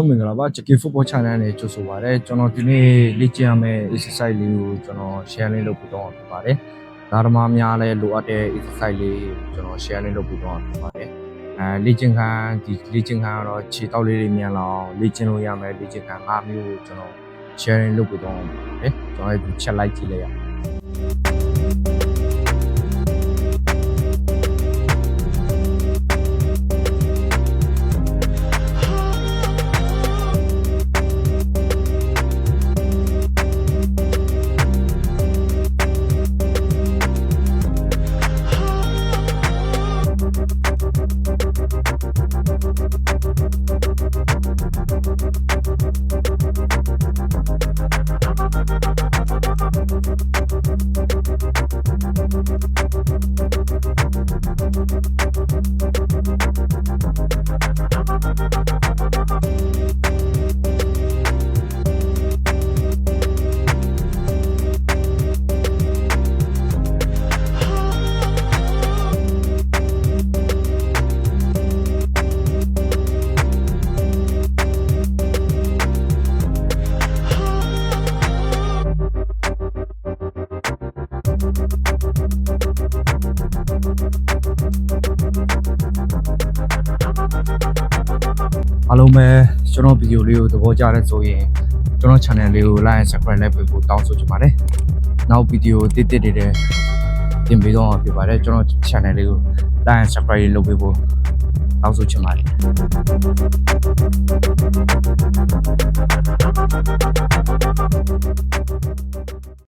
လုံးမင်္ဂလာပါ Jackie Football Channel နဲ့ကြိုဆိုပါရစေကျွန်တော်ဒီနေ့လေ့ကျင့်ရမယ့် exercise လေးကိုကျွန်တော် share လေးလုပ်ပြတော့ဖြစ်ပါတယ်ဒါဓမ္မများလည်းလိုအပ်တဲ့ exercise လေးကျွန်တော် share လေးလုပ်ပြတော့ဖြစ်ပါတယ်လေ့ကျင့်ခန်းကတော့ခြေထောက်လေးတွေမြန်လောင်လေ့ကျင့်လို့ရမယ်လေ့ကျင့်ခန်း၅မျိုးကိုကျွန်တော် share လေးလုပ်ပြတော့ဖြစ်ပါတယ်ကျွန်တော်ချက်လိုက်ကြည့်လိုက်ရအောင်အားလုံးပဲကျွန်တော်ဗီဒီယိုလေးကိုသဘောကျတဲ့ဆိုရင်ကျွန်တော် channel လေးကို like and subscribe လုပ်ပေးဖို့တောင်းဆိုချင်ပါတယ်နောက်ဗီဒီယိုတိတိတွေတင်ပေးတော့ပြပါတယ်ကျွန်တော် channel လေးကို like and subscribe လုပ်ပေးဖို့တောင်းဆိုချင်ပါတယ်